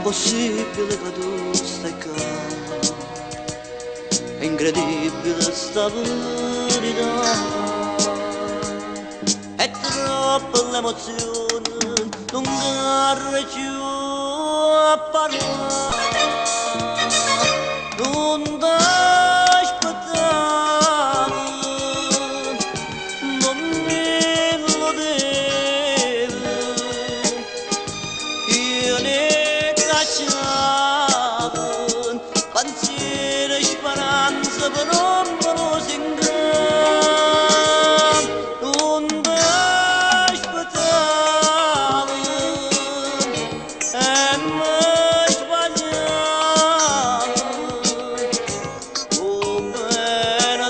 Possibile che tu stai qua, è incredibile sta verità, è troppa l'emozione, non garre più a parlare, non t'aspettavo, non me lo devo, io ne cacciaven pensiero e speranza per non me lo singam non t'aspettaven e mi sbagliaven oh bene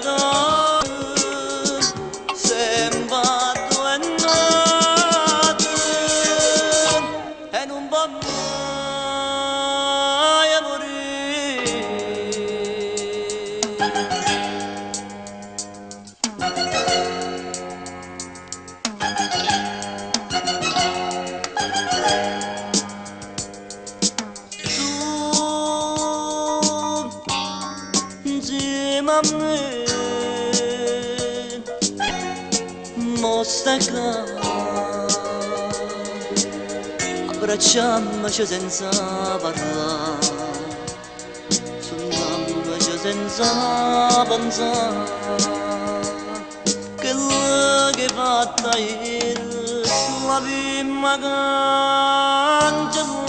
sembra due note e non va mai a morire. Tu insieme a me mo stai qua abbracciamoci senza parlare, sonniamoci senza pensare, quello che hai fatto ieri la prima canzone.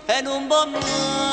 E non va mai